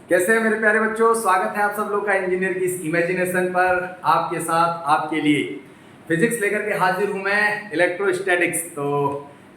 कैसे हैं मेरे प्यारे बच्चों, स्वागत है आप सब लोग का इंजीनियर की इस इमेजिनेशन पर। आपके साथ आपके लिए फिजिक्स लेकर के हाजिर हूं मैं, इलेक्ट्रोस्टैटिक्स। तो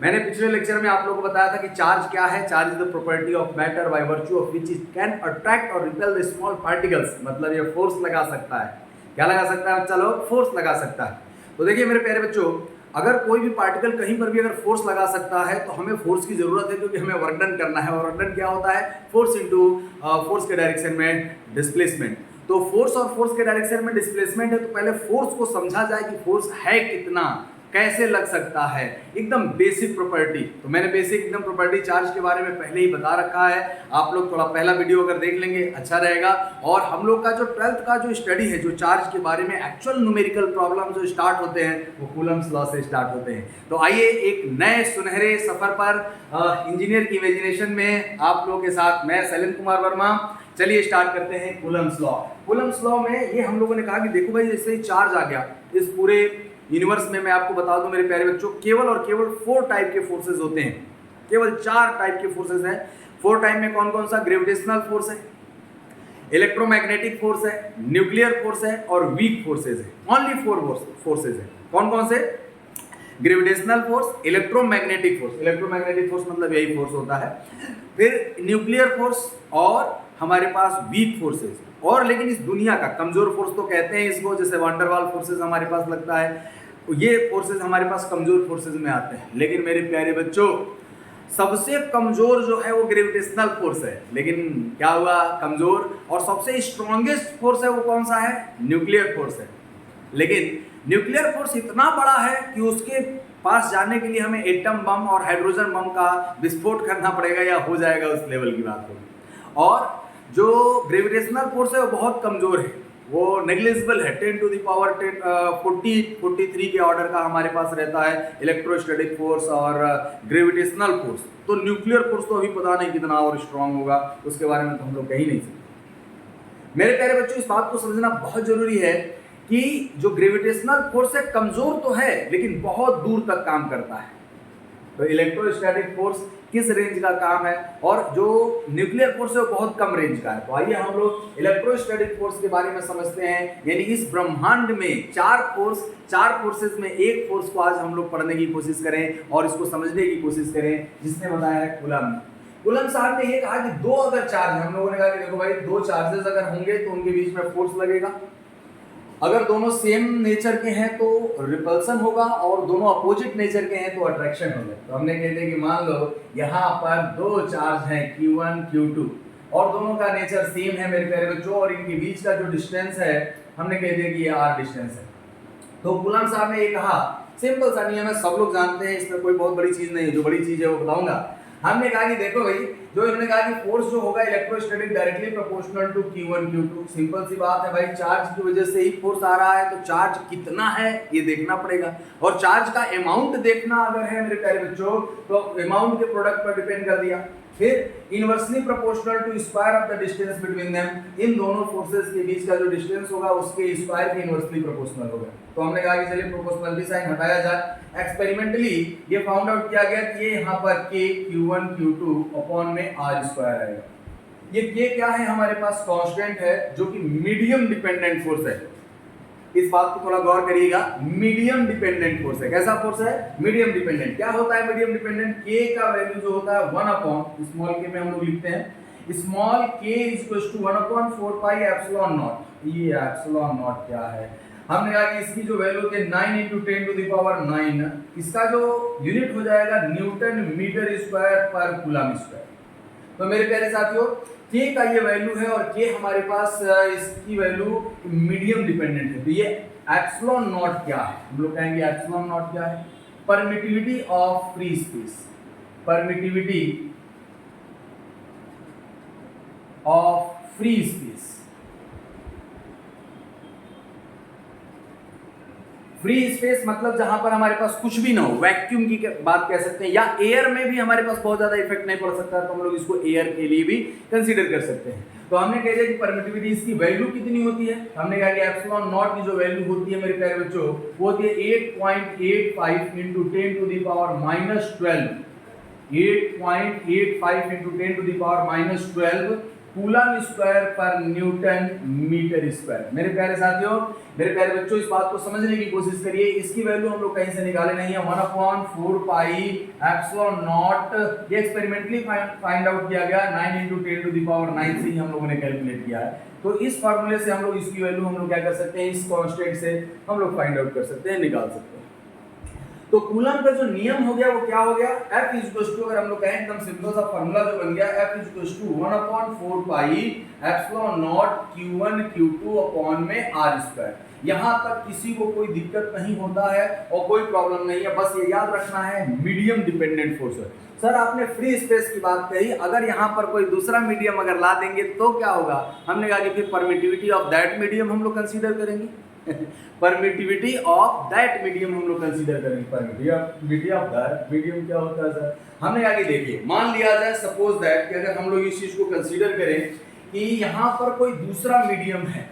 मैंने पिछले लेक्चर में आप लोगों को बताया था कि चार्ज क्या है। Charge is the property of matter by virtue of which it can attract और रिपेल द स्मॉल पार्टिकल्स। मतलब ये फोर्स लगा सकता है। क्या लगा सकता है? चलो, फोर्स लगा सकता है। तो देखिए मेरे प्यारे बच्चों, अगर कोई भी पार्टिकल कहीं पर भी अगर फोर्स लगा सकता है तो हमें फोर्स की जरूरत है, क्योंकि हमें वर्क डन करना है। और वर्क डन क्या होता है? फोर्स इनटू फोर्स के डायरेक्शन में डिस्प्लेसमेंट। तो फोर्स और फोर्स के डायरेक्शन में डिस्प्लेसमेंट है, तो पहले फोर्स को समझा जाए कि फोर्स है कितना, कैसे लग सकता है, एकदम बेसिक प्रॉपर्टी। तो मैंने बेसिक एकदम प्रॉपर्टी चार्ज के बारे में पहले ही बता रखा है। आप लोग थोड़ा पहला वीडियो अगर देख लेंगे अच्छा रहेगा। और हम लोग का जो 12th का जो स्टडी है, जो चार्ज के बारे में एक्चुअल न्यूमेरिकल प्रॉब्लम जो स्टार्ट होते हैं वो कूलम्स लॉ से स्टार्ट होते हैं। तो आइए एक नए सुनहरे सफर पर इंजीनियर की इमेजिनेशन में आप लोगों के साथ मैं शैलेंद्र कुमार वर्मा। चलिए स्टार्ट करते हैं कूलम्स लॉ। कूलम्स लॉ में ये हम लोगों ने कहा कि देखो भाई, जैसे ही चार्ज आ गया इस पूरे यूनिवर्स में, मैं आपको बता दूं मेरे प्यारे बच्चों, केवल और केवल 4 टाइप के फोर्सेस होते हैं। केवल 4 टाइप के फोर्सेस हैं। 4 टाइप में कौन कौन सा? ग्रेविटेशनल फोर्स है, इलेक्ट्रोमैग्नेटिक फोर्स है, न्यूक्लियर फोर्स है और वीक फोर्सेस है। ओनली 4 फोर्सेस है। कौन कौन से? Gravitational force, electromagnetic force. Electromagnetic force मतलब यही फोर्स होता है। फिर न्यूक्लियर फोर्स और हमारे पास वीक फोर्सेस। और लेकिन इस दुनिया का कमजोर फोर्स तो कहते हैं इसको, जैसे वांडरवाल फोर्सेस हमारे पास लगता है, ये फोर्सेस हमारे पास कमजोर फोर्सेस में आते हैं। लेकिन मेरे प्यारे बच्चों, सबसे कमजोर जो है वो ग्रेविटेशनल फोर्स है। लेकिन क्या हुआ? कमजोर। और सबसे स्ट्रॉन्गेस्ट फोर्स है वो कौन सा है? न्यूक्लियर फोर्स है। लेकिन न्यूक्लियर फोर्स इतना बड़ा है कि उसके पास जाने के लिए हमें एटम बम और हाइड्रोजन बम का विस्फोट करना पड़ेगा, या हो जाएगा उस लेवल की बात होगी। और जो ग्रेविटेशनल फोर्स है वो बहुत कमजोर है, वो नेग्लिजिबल है। 10 टू द पावर 43 के ऑर्डर का हमारे पास रहता है इलेक्ट्रोस्टैटिक फोर्स और ग्रेविटेशनल फोर्स। तो न्यूक्लियर फोर्स तो अभी पता नहीं कितना और स्ट्रांग होगा, उसके बारे में तो हम लोग कह ही नहीं सकते। मेरे प्यारे बच्चों, इस बात को समझना बहुत जरूरी है कि जो ग्रेविटेशनल फोर्स है कमजोर तो है, लेकिन बहुत दूर तक काम करता है। तो इलेक्ट्रोस्टैटिक फोर्स किस रेंज का काम है, और जो न्यूक्लियर फोर्स है वो बहुत कम रेंज का है। तो आइए हम लोग इलेक्ट्रोस्टैटिक फोर्स के बारे में समझते हैं। यानी इस ब्रह्मांड में 4 फोर्सेस में एक फोर्स को आज हम लोग पढ़ने की कोशिश करें और इसको समझने की कोशिश करें, जिसने बताया है कूलम। कूलम साहब ने ये कहा कि 2 अगर चार्ज, हम लोगों ने कहा कि देखो भाई 2 चार्जेस अगर होंगे तो उनके बीच में फोर्स लगेगा। अगर दोनों सेम नेचर के हैं तो रिपल्सन होगा, और दोनों अपोजिट नेचर के हैं तो अट्रैक्शन होगा। तो हमने कहते हैं कि मान लो यहाँ पर 2 चार्ज हैं Q1 Q2 और दोनों का नेचर सेम है मेरे प्यारे बच्चों, और इनके बीच का जो डिस्टेंस है हमने कह दिया कि ये r डिस्टेंस है। तो कूलम साहब ने ये कहा, सिंपल सा नियम है, सब लोग जानते हैं, इसमें कोई बहुत बड़ी चीज नहीं है। जो बड़ी चीज है वो बताऊंगा। हमने कहा कि देखो भाई, जो इन्होंने कहा कि फोर्स जो होगा electrostatic directly proportional to Q1 Q2। Simple सी बात है भाई, चार्ज की वजह से ही फोर्स आ रहा है, तो चार्ज कितना है ये देखना पड़ेगा। और चार्ज का अमाउंट देखना अगर है मेरे प्यारे बच्चों, तो अमाउंट के प्रोडक्ट पर डिपेंड कर दिया। फिर inversely proportional to square of the distance between them. इन दोनों फोर्सेस के बीच का जो डिस्टेंस होगा उसके स्क्वायर के इनवर्सली प्रोपोर्शनल होगा। तो हमने कहा कि चलिए प्रोपोर्शनलिटी साइन हटाया जाए। एक्सपेरिमेंटली ये फाउंड आउट किया गया कि ये यहाँ पर k Q1 Q2 अपॉन में r² आएगा। ये k क्या है? हमारे पास कांस्टेंट है, जो कि मीडियम डिपेंडेंट फोर्स है। इस बात को थोड़ा गौर करिएगा, मीडियम डिपेंडेंट फोर्स है। कैसा फोर्स है? Medium dependent. क्या होता है मीडियम डिपेंडेंट? k का वैल्यू जो होता है 1 अपॉन स्मॉल k में हम लोग लिखते हैं small k equals to 1 upon 4 pi epsilon naught. ये एप्सिलॉन नॉट क्या है? हमने कहा कि इसकी जो वैल्यू थी 9 × 10 टू द पावर 9, इसका जो यूनिट हो जाएगा न्यूटन मीटर स्क्वायर पर कूलम स्क्वायर। तो मेरे प्यारे साथियों, k का ये वैल्यू है, और k हमारे पास इसकी वैल्यू मीडियम डिपेंडेंट है। तो ये एप्सिलॉन नॉट क्या है? हम लोग कहेंगे एप्सिलॉन नॉट क्या है? Permittivity of free space. Permittivity of free space. Free space मतलब जहां पर हमारे पास कुछ भी ना हो, वैक्यूम की बात कह सकते हैं, या एयर में भी हमारे पास बहुत ज्यादा इफेक्ट नहीं पड़ सकता, तो हम लोग इसको एयर के लिए भी कंसीडर कर सकते हैं। तो हमने कह दिया कि परमिटिविटी इसकी वैल्यू कितनी होती है। हमने कहा कि एप्सिलॉन नॉट की जो वैल्यू होती है मेरे प्यारे बच्चों, वो होती है 8.85 × 10 to the power -12। 8.85 × 10 to the power -12 coulomb square पर न्यूटन मीटर स्क्वायर। मेरे प्यारे साथियों, मेरे प्यारे बच्चों, इस बात को समझने की कोशिश करिए। इसकी वैल्यू हम लोग कहीं से निकाले नहीं है, 1/4 पाई एप्सिलॉन नॉट। ये एक्सपेरिमेंटली फाइंड आउट किया गया, 9 × 10⁹ से ही हम लोगों ने कैलकुलेट किया है। तो इस फार्मूले से हम लोग इसकी वैल्यू हम लोग क्या कर सकते हैं, इस कांस्टेंट से हम लोग फाइंड आउट कर सकते हैं, निकाल सकते हैं। तो कूलम का जो नियम हो गया वो क्या हो गया, F = अगर हम लोग कहें एकदम सिंपल सा फार्मूला जो बन गया, F = 1/4 pi epsilon naught Q1 Q2 upon में R²। यहाँ तक किसी को कोई दिक्कत नहीं होता है और कोई प्रॉब्लम नहीं है, बस ये याद रखना है मीडियम डिपेंडेंट फोर्स है। सर आपने फ्री स्पेस की बात कही, अगर यहाँ पर कोई दूसरा मीडियम अगर ला देंगे तो क्या होगा, हमने कहा कि फिर परमिटिविटी ऑफ दैट मीडियम हम लोग कंसीडर करेंगे। परमिटिविटी ऑफ दैट मीडियम हम लोग कंसीडर करेंगे। परमिटिविटी ऑफ दैट मीडियम क्या होता है सर, हमने कहा कि देखिए मान लिया जाए सपोज दैट कि अगर हम लोग इस चीज को कंसीडर करें कि यहाँ पर कोई दूसरा मीडियम है,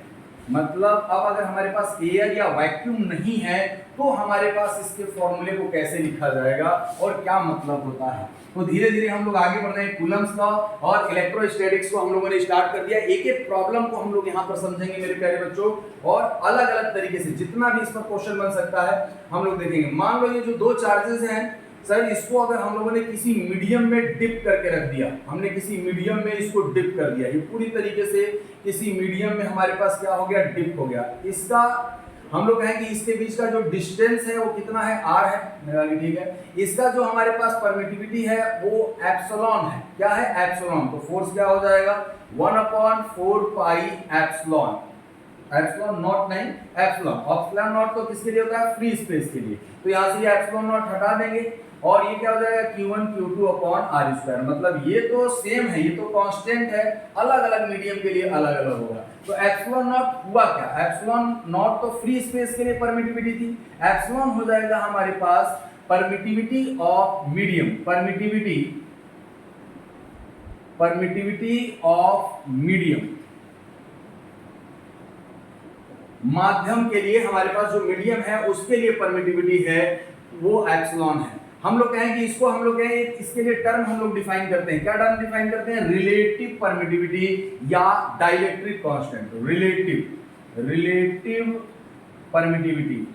मतलब अब अगर हमारे पास एयर या वैक्यूम नहीं है तो हमारे पास इसके फॉर्मूले को कैसे लिखा जाएगा और क्या मतलब होता है। तो धीरे धीरे हम लोग आगे बढ़ रहे हैं, कूलम्स का और इलेक्ट्रोस्टैटिक्स को हम लोगों ने स्टार्ट कर दिया। एक एक प्रॉब्लम को हम लोग यहाँ पर समझेंगे मेरे प्यारे बच्चों, और अलग अलग तरीके से जितना भी इस पर क्वेश्चन बन सकता है हम लोग देखेंगे। मान लो ये जो दो चार्जेस हैं सर, इसको अगर हम लोगों ने किसी मीडियम में डिप करके रख दिया, हमने किसी मीडियम में इसको डिप कर दिया, ये पूरी तरीके से किसी मीडियम में हमारे पास क्या हो गया, डिप हो गया। इसका हम लोग कहें कि इसके बीच का जो डिस्टेंस है वो कितना है, r है, मेरा भी ठीक है। इसका जो हमारे पास परमिटिविटी है वो एप्सिलॉन है, क्या है, एप्सिलॉन। तो फोर्स क्या हो जाएगा, 1/4 पाई एप्सिलॉन, एप्सिलॉन नॉट नहीं एप्सिलॉन। एप्सिलॉन नॉट तो किसके लिए होता है, फ्री स्पेस के लिए। तो यहाँ से ये एप्सिलॉन नॉट हटा देंगे और ये क्या हो जाएगा, Q1 Q2 अपॉन R²। मतलब ये तो सेम है, ये तो कांस्टेंट है, अलग अलग मीडियम के लिए अलग अलग होगा। तो एप्सिलॉन नॉट हुआ क्या, एप्सिलॉन नॉट तो फ्री स्पेस के लिए परमिटिविटी थी, एप्सिलॉन हो जाएगा हमारे पास permittivity of medium, permittivity of medium, माध्यम के लिए हमारे पास जो मीडियम है उसके लिए परमिटिविटी है वो एप्सिलॉन है। हम लोग कहें कि इसको हम लोग कहें, इसके लिए टर्म हम लोग डिफाइन करते हैं, क्या टर्म डिफाइन करते हैं, रिलेटिव परमिटिविटी या dielectric constant. Relative permittivity,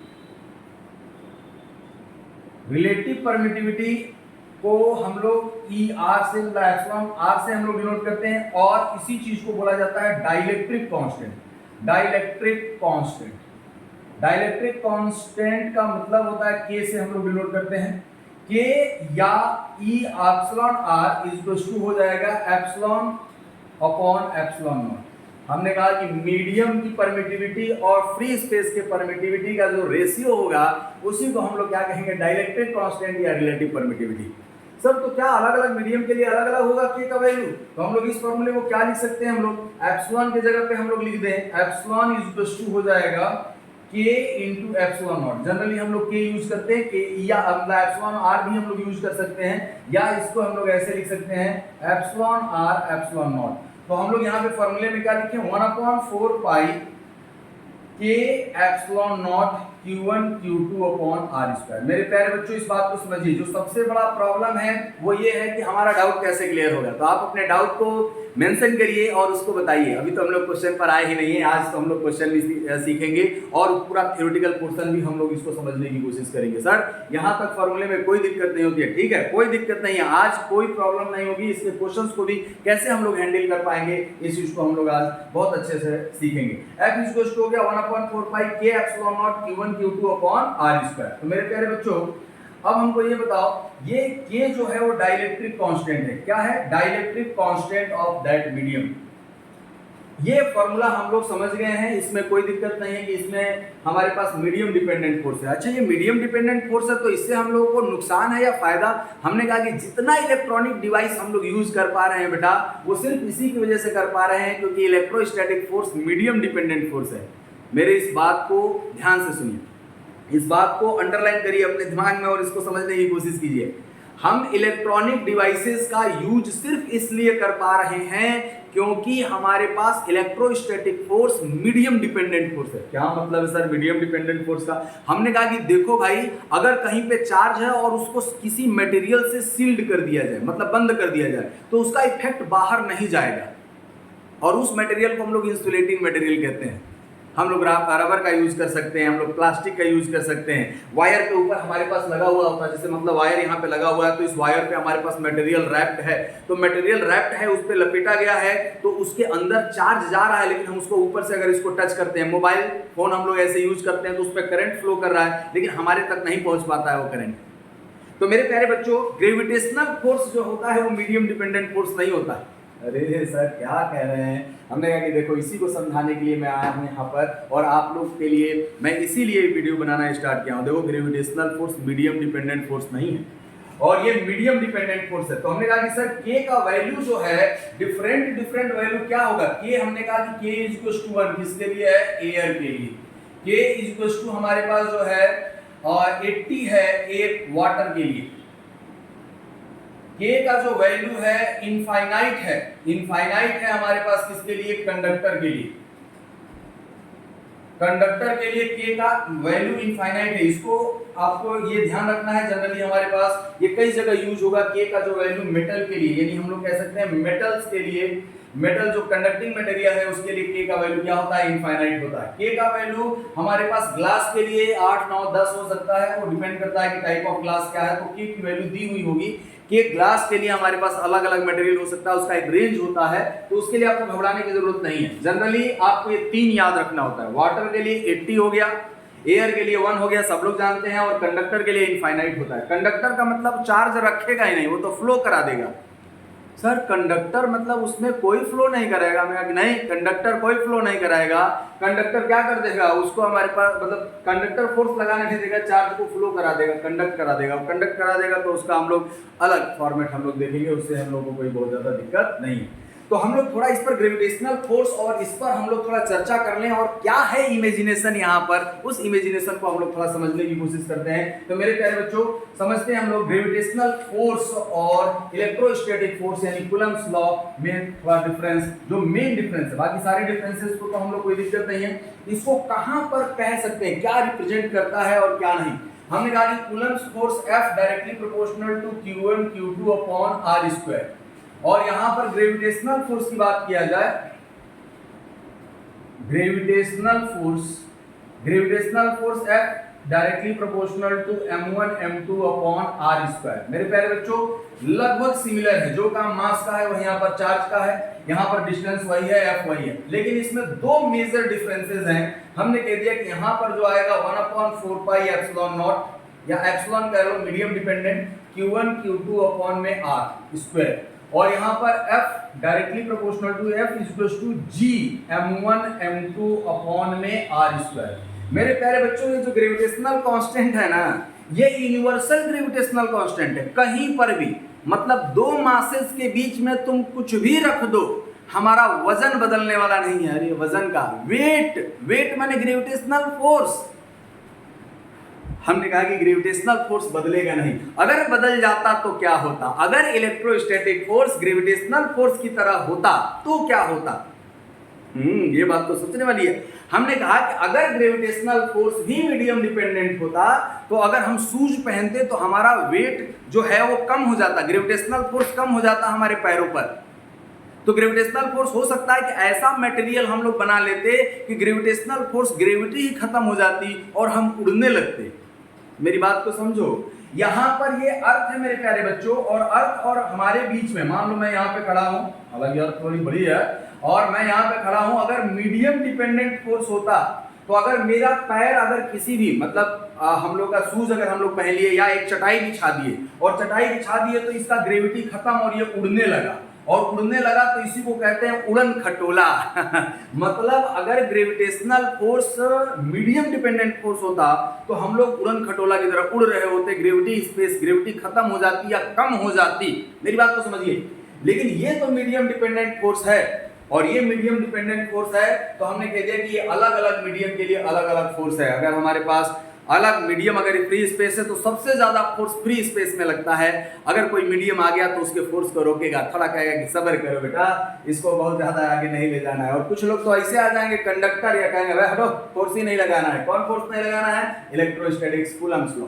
relative permittivity को हम लोग ER से एप्सिलॉन R से हम लोग डिनोट करते हैं, और इसी चीज को बोला जाता है dielectric constant. Dielectric constant, dielectric constant का मतलब होता है K से हम लोग डिनोट करते हैं, K या E एप्सिलॉन R इज हो जाएगा एप्सिलॉन अपॉन एप्सिलॉन नॉट। हमने कहा कि मीडियम की परमिटिविटी और फ्री स्पेस के परमिटिविटी का जो रेशियो होगा उसी को हम लोग क्या कहेंगे, डाइलेक्ट्रिक कांस्टेंट या रिलेटिव परमिटिविटी। सर तो क्या अलग अलग मीडियम के लिए अलग अलग होगा K का वैल्यू, तो हम लोग इस फॉर्मूले को क्या लिख सकते हैं, हम लोग एप्सिलॉन की जगह पे हम लोग लिख दें एप्सिलॉन इज हो जाएगा K into epsilon not. Generally हम लोग K यूज करते हैं, K या एप्सिलॉन R भी हम लोग यूज कर सकते हैं, या इसको हम लोग ऐसे लिख सकते हैं एप्सिलॉन R एप्सिलॉन नॉट। तो हम लोग यहाँ पे फॉर्मूले में क्या लिखे, 1/4 पाई K epsilon naught Q1 Q2 upon R²। मेरे प्यारे बच्चों इस बात को समझिए, जो सबसे बड़ा प्रॉब्लम है वो ये है कि हमारा डाउट कैसे क्लियर होगा। तो आप अपने डाउट को मेंशन करिए और उसको बताइए। अभी तो हम लोग क्वेश्चन पर आए ही नहीं है, आज तो हम लोग क्वेश्चन भी सीखेंगे और पूरा थ्योरेटिकल पोर्शन भी हम लोग इसको समझने की कोशिश करेंगे। सर यहाँ तक फॉर्मूले में कोई दिक्कत नहीं होती है, ठीक है, कोई दिक्कत नहीं है, आज कोई प्रॉब्लम नहीं होगी। इसके क्वेश्चंस को भी कैसे हम लोग हैंडल कर पाएंगे इस चीज को हम लोग आज बहुत अच्छे से सीखेंगे। F हो गया 1/4 पाई K epsilon naught Q1 Q2 upon R²। तो मेरे प्यारे बच्चों अब हमको ये बताओ, ये K जो है वो डाइलेक्ट्रिक कांस्टेंट है, क्या है, dielectric constant of that medium. ये फॉर्मूला हम लोग समझ गए हैं, इसमें कोई दिक्कत नहीं है कि इसमें हमारे पास मीडियम डिपेंडेंट फोर्स है। अच्छा ये मीडियम डिपेंडेंट फोर्स है तो इससे हम लोगों को नुकसान है या फायदा, हमने कहा कि जितना इलेक्ट्रॉनिक डिवाइस हम लोग यूज कर पा रहे हैं बेटा वो सिर्फ इसी की वजह से कर पा रहे हैं क्योंकि electrostatic force medium dependent force है। मेरे इस बात को ध्यान से सुनिए, इस बात को अंडरलाइन करिए अपने दिमाग में और इसको समझने की कोशिश कीजिए। हम इलेक्ट्रॉनिक डिवाइसेस का यूज सिर्फ इसलिए कर पा रहे हैं क्योंकि हमारे पास electrostatic force medium dependent force है। क्या मतलब है सर मीडियम डिपेंडेंट फोर्स का? हमने कहा कि देखो भाई, अगर कहीं पे चार्ज है और उसको किसी मटेरियल से सील्ड कर दिया जाए, मतलब बंद कर दिया जाए, तो उसका इफेक्ट बाहर नहीं जाएगा। और उस मटेरियल को हम लोग इंसुलेटिंग मटेरियल कहते हैं। हम लोग रबर का यूज कर सकते हैं, हम लोग प्लास्टिक का यूज कर सकते हैं। वायर के ऊपर हमारे पास लगा हुआ होता है, जैसे मतलब वायर यहाँ पे लगा हुआ है तो इस वायर पे हमारे पास मटेरियल रैप्ड है, तो मटेरियल रैप्ड है, उस पे लपेटा गया है, तो उसके अंदर चार्ज जा रहा है, लेकिन हम उसको ऊपर से अगर इसको टच करते हैं, मोबाइल फोन हम लोग ऐसे यूज करते हैं तो उस पर करंट फ्लो कर रहा है, लेकिन हमारे तक नहीं पहुंच पाता है वो करंट। तो मेरे प्यारे बच्चों, ग्रेविटेशनल फोर्स जो होता है वो मीडियम डिपेंडेंट फोर्स नहीं होता है। अरे सर क्या कह रहे हैं? हमने कहा कि देखो इसी को समझाने के लिए मैं आया हूँ यहाँ पर, और आप लोग के लिए मैं इसीलिए वीडियो बनाना स्टार्ट किया हूँ। देखो gravitational force medium dependent force नहीं है, और ये मीडियम डिपेंडेंट फोर्स है। तो हमने कहा कि सर के का वैल्यू जो है डिफरेंट वैल्यू क्या होगा? के हमने कहा कि के इज इक्वल टू 1 किसके लिए है? एयर के लिए। के इज इक्वल टू हमारे पास जो है 80 है एक वाटर के लिए। के का जो वैल्यू है इनफाइनाइट है हमारे पास किसके लिए? कंडक्टर के लिए। कंडक्टर के लिए के का वैल्यू इनफाइनाइट है, इसको आपको ये ध्यान रखना है। जनरली हमारे पास ये कई जगह यूज होगा। के का जो वैल्यू मेटल के लिए, यानी हम लोग कह सकते हैं मेटल्स के लिए, मेटल जो कंडक्टिंग मटेरियल है उसके लिए के का वैल्यू क्या होता है? इनफाइनाइट होता है। के का वैल्यू हमारे पास ग्लास के लिए 8, 9, 10 हो सकता है, वो डिपेंड करता है कि टाइप ऑफ ग्लास क्या है। तो के की वैल्यू दी हुई होगी कि ग्लास के लिए हमारे पास अलग अलग मटेरियल हो सकता है, उसका एक रेंज होता है, तो उसके लिए आपको घबराने की जरूरत नहीं है। जनरली आपको ये 3 याद रखना होता है। वाटर के लिए 80 हो गया, एयर के लिए 1 हो गया, सब लोग जानते हैं, और कंडक्टर के लिए इनफाइनाइट होता है। कंडक्टर का मतलब चार्ज रखेगा ही नहीं, वो तो फ्लो करा देगा। सर कंडक्टर मतलब उसमें कोई फ्लो नहीं करेगा? मैं कहा नहीं, कंडक्टर कोई फ्लो नहीं कराएगा। कंडक्टर क्या कर देगा? उसको हमारे पास मतलब कंडक्टर फोर्स लगाने नहीं देगा, चार्ज को फ्लो करा देगा, कंडक्ट करा देगा। कंडक्ट करा देगा तो उसका हम लोग अलग फॉर्मेट हम लोग देखेंगे, उससे हम लोगों को कोई बहुत ज्यादा दिक्कत नहीं है। तो हम लोग थोड़ा इस पर ग्रेविटेशनल फोर्स और इस पर हम लोग थोड़ा चर्चा कर लें, और क्या है इमेजिनेशन यहाँ पर, उस इमेजिनेशन को हम लोग थोड़ा समझने की कोशिश करते हैं। तो मेरे प्यारे बच्चों, समझते हैं हम लोग ग्रेविटेशनल फोर्स और इलेक्ट्रोस्टैटिक फोर्स यानी कूलम्ब्स लॉ में थोड़ा डिफरेंस, जो मेन डिफरेंस है। बाकी सारे डिफरेंसेस को तो हम लोग कोई दिक्कत नहीं है, इसको कहां पर कह सकते हैं, क्या रिप्रेजेंट करता है और क्या नहीं। हमने कहा कि coulomb's force F directly proportional to Q1 Q2 upon R square. और यहां पर ग्रेविटेशनल फोर्स की बात किया जाए, gravitational force F directly proportional to m1 m2 upon r square. मेरे प्यारे बच्चों, लगभग सिमिलर है। जो काम मास का है वह यहाँ पर चार्ज का है, यहाँ पर डिस्टेंस वही है, f वही है, लेकिन इसमें 2 मेजर डिफरेंसेस हैं। हमने कह दिया कि यहाँ पर जो आएगा 1/4 पाई एप्सिलॉन नॉट, या एप्सिलॉन कह लो medium dependent, Q1 Q2 upon में r स्क्वायर, और यहां पर F directly proportional to F is equal to G m1 m2 upon में r स्क्वायर। मेरे प्यारे बच्चों, ये जो ग्रेविटेशनल कांस्टेंट है ना, ये यूनिवर्सल ग्रेविटेशनल कांस्टेंट है। कहीं पर भी मतलब 2 मासेस के बीच में तुम कुछ भी रख दो, हमारा वजन बदलने वाला नहीं है। अरे वजन का वेट माने ग्रेविटेशनल फोर्स। हमने कहा कि ग्रेविटेशनल फोर्स बदलेगा नहीं। अगर बदल जाता तो क्या होता? अगर इलेक्ट्रोस्टैटिक फोर्स ग्रेविटेशनल फोर्स की तरह होता तो क्या होता? ये बात तो सोचने वाली है। हमने कहा कि अगर ग्रेविटेशनल फोर्स भी मीडियम डिपेंडेंट होता, तो अगर हम शूज पहनते तो हमारा वेट जो है वो कम हो जाता, ग्रेविटेशनल फोर्स कम हो जाता हमारे पैरों पर। तो ग्रेविटेशनल फोर्स हो सकता है कि ऐसा मटेरियल हम लोग बना लेते कि ग्रेविटेशनल फोर्स, ग्रेविटी ही खत्म हो जाती और हम उड़ने लगते। मेरी बात को समझो, यहां पर ये अर्थ है मेरे प्यारे बच्चों, और अर्थ और हमारे बीच में, मान लो मैं यहाँ पे खड़ा हूं, हालांकि अर्थ थोड़ी बड़ी है, और मैं यहाँ पे खड़ा हूं, अगर मीडियम डिपेंडेंट फोर्स होता, तो अगर मेरा पैर अगर किसी भी मतलब हम लोग का शूज अगर हम लोग पहन लिए या एक चटाई बिछा दिए, और चटाई बिछा दिए तो इसका ग्रेविटी खत्म और ये उड़ने लगा, और उड़ने लगा तो इसी को कहते हैं उड़न खटोला। मतलब अगर gravitational force medium dependent force होता तो हम लोग उड़न खटोला की तरह उड़ रहे होते, ग्रेविटी खत्म हो जाती या कम हो जाती। मेरी बात को समझिए। लेकिन ये तो मीडियम डिपेंडेंट फोर्स है, और ये मीडियम डिपेंडेंट फोर्स है, तो हमने कह दिया कि ये अलग अलग मीडियम के लिए अलग अलग फोर्स है। अगर हमारे पास अलग मीडियम अगर फ्री स्पेस है तो सबसे ज्यादा फोर्स फ्री स्पेस में लगता है। अगर कोई मीडियम आ गया तो उसके फोर्स को रोकेगा, थोड़ा कहेगा कि सब्र करो बेटा, इसको बहुत ज्यादा आगे नहीं ले जाना है। और कुछ लोग तो ऐसे आ जाएंगे कंडक्टर, या कहेंगे भाई हटो, फोर्स ही नहीं लगाना है। कौन फोर्स नहीं लगाना है? Electrostatics, Coulomb's law.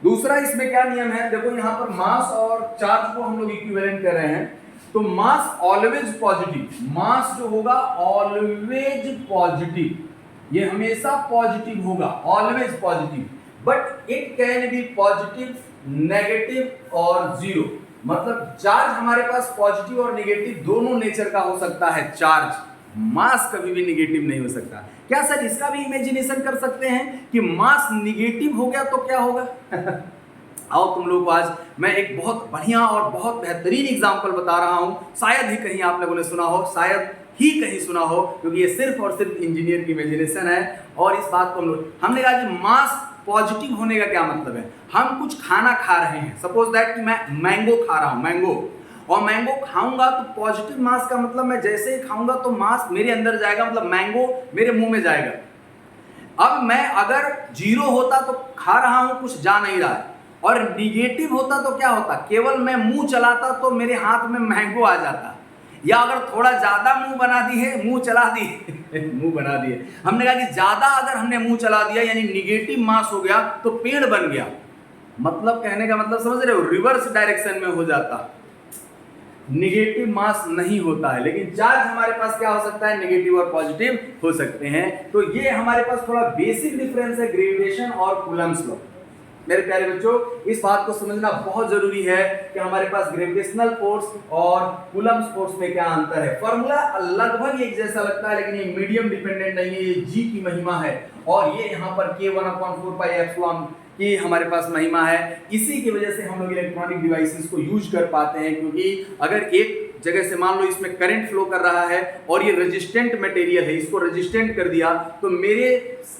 दूसरा इसमें क्या नियम है, देखो यहाँ पर मास और चार्ज को हम लोग इक्विवेलेंट कर रहे हैं। तो मास ऑलवेज पॉजिटिव, मास जो होगा ऑलवेज पॉजिटिव, ये हमेशा पॉजिटिव होगा, always positive, but it can be positive, negative और जीरो। मतलब चार्ज हमारे पास पॉजिटिव और नेगेटिव दोनों नेचर का हो सकता है चार्ज, मास कभी भी नेगेटिव नहीं हो सकता। क्या सर इसका भी इमेजिनेशन कर सकते हैं कि मास नेगेटिव हो गया तो क्या होगा? आओ तुम लोग को आज मैं एक बहुत बढ़िया और बहुत बेहतरीन एग्जांपल बता रहा हूं, शायद ही कहीं आप लोगों ने सुना हो, शायद ही कहीं सुना हो, क्योंकि ये सिर्फ और सिर्फ इंजीनियर की इमेजिनेशन है। और इस बात को हमने कहा कि मास पॉजिटिव होने का क्या मतलब है? हम कुछ खाना खा रहे हैं, सपोज दैट कि मैं मैंगो खा रहा हूं, मैंगो, और मैंगो खाऊंगा तो पॉजिटिव मास का मतलब मैं जैसे ही खाऊंगा तो मास मेरे अंदर जाएगा, मतलब मैंगो मेरे मुंह में जाएगा। अब मैं अगर जीरो होता तो खा रहा हूं, कुछ जा नहीं रहा है, और निगेटिव होता तो क्या होता? केवल मैं मुंह चलाता तो मेरे हाथ में मैंगो आ जाता, या अगर थोड़ा ज्यादा मुंह बना दिए, मुंह चला दिए मुंह बना दिए, हमने कहा कि ज्यादा अगर हमने मुंह चला दिया यानी निगेटिव मास हो गया तो पेड़ बन गया। मतलब कहने का मतलब समझ रहे हो, रिवर्स डायरेक्शन में हो जाता, निगेटिव मास नहीं होता है। लेकिन चार्ज हमारे पास क्या हो सकता है? नेगेटिव और पॉजिटिव हो सकते हैं। तो ये हमारे पास थोड़ा बेसिक डिफरेंस है ग्रेविटेशन और कूलम्ब्स लॉ। मेरे प्यारे बच्चों, इस बात को समझना बहुत जरूरी है कि हमारे पास ग्रेविटेशनल फोर्स और कूलम्ब्स फोर्स में क्या अंतर है। फॉर्मूला लगभग एक जैसा लगता है, लेकिन ये मीडियम डिपेंडेंट नहीं है, ये जी की महिमा है, और ये यहाँ पर K1/4πε की हमारे पास महिमा है। इसी की वजह से हम लोग इलेक्ट्रॉनिक डिवाइसेस को यूज कर पाते हैं, क्योंकि अगर एक जगह से मान लो इसमें करंट फ्लो कर रहा है और ये रेजिस्टेंट मटेरियल है, इसको रेजिस्टेंट कर दिया तो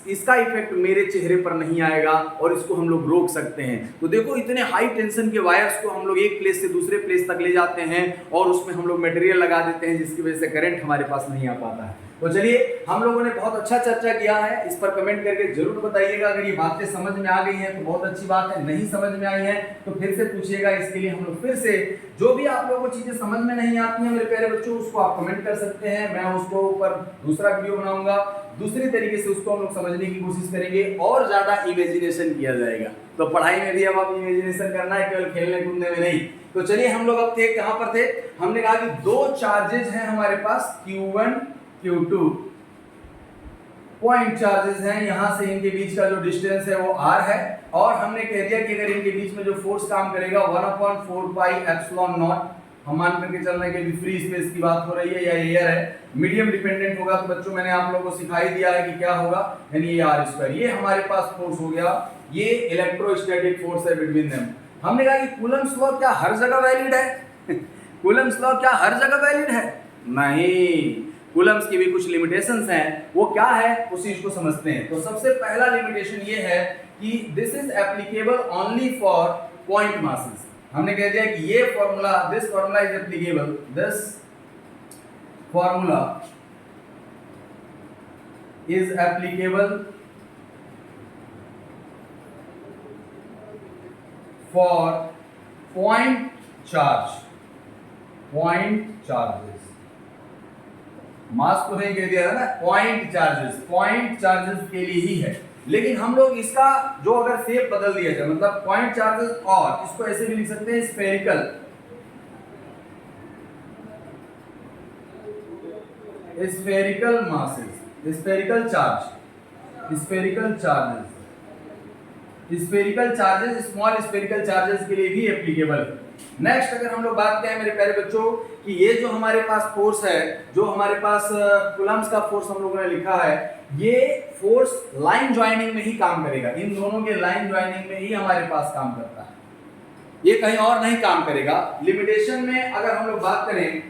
इसका इफेक्ट मेरे चेहरे पर नहीं आएगा और इसको हम लोग रोक सकते हैं। तो देखो इतने हाई टेंशन के वायर्स को हम लोग एक प्लेस से दूसरे प्लेस तक ले जाते हैं और उसमें हम लोग मटेरियल लगा देते हैं, जिसकी वजह से करंट हमारे पास नहीं आ पाता है। तो चलिए, हम लोगों ने बहुत अच्छा चर्चा किया है, इस पर कमेंट करके जरूर बताइएगा। अगर ये बातें समझ में आ गई हैं तो बहुत अच्छी बात है, नहीं समझ में आई है तो फिर से पूछिएगा। इसके लिए हम लोग फिर से जो भी आप लोगों को चीजें समझ में नहीं आती हैं मेरे प्यारे बच्चों, उसको आप कमेंट कर सकते हैं, मैं उसको ऊपर दूसरा वीडियो बनाऊंगा, दूसरी तरीके से उसको हम लोग समझने की कोशिश करेंगे और ज्यादा इमेजिनेशन किया जाएगा। तो पढ़ाई में भी अब आप इमेजिनेशन करना है, केवल खेलने कूदने में नहीं। तो चलिए, हम लोग अब थे कहां पर थे? हमने कहा कि दो चार्जेज हैं हमारे पास, Q1 Q2 पॉइंट चार्जेस हैं, यहां से इनके बीच का जो डिस्टेंस है वो r है, और हमने कह दिया कि अगर इनके बीच में जो फोर्स काम करेगा 1/4πε0, हम मान करके चल रहे हैं कि फ्री स्पेस की बात हो रही है या एयर है, मीडियम डिपेंडेंट होगा। तो बच्चों मैंने आप लोगों को सिखाई दिया है कि क्या होगा, यानी ये r², ये हमारे पास फोर्स हो गया, ये इलेक्ट्रोस्टैटिक फोर्स है बिटवीन देम। हमने कहा कि कूलम्ब्स लॉ क्या हर जगह वैलिड है? कूलम्ब्स लॉ क्या हर जगह वैलिड है? नहीं, कूलम्ब्स की भी कुछ लिमिटेशंस हैं, वो क्या है उस चीज को समझते हैं। तो सबसे पहला लिमिटेशन ये है कि this is applicable only for point masses. हमने कह दिया कि ये formula, this formula is applicable, this formula is applicable for point charge, point charges. Mass को नहीं कह दिया था ना, पॉइंट चार्जेस, पॉइंट चार्जेस के लिए ही है। लेकिन हम लोग इसका जो अगर शेप बदल दिया जाए, मतलब पॉइंट चार्जेस, और इसको ऐसे भी लिख सकते हैं spherical, spherical masses, spherical charge, spherical charges, spherical charges, small spherical charges के लिए भी एप्लीकेबल है। नेक्स्ट अगर हम लोग बात करें मेरे प्यारे बच्चों कि ये जो हमारे पास फोर्स है, जो हमारे पास कूलम्ब्स का फोर्स हम लोगों ने लिखा है, ये फोर्स लाइन ज्वाइनिंग में ही काम करेगा, इन दोनों के लाइन ज्वाइनिंग में ही हमारे पास काम करता है, ये कहीं और नहीं काम करेगा। लिमिटेशन में अगर हम लोग बात करें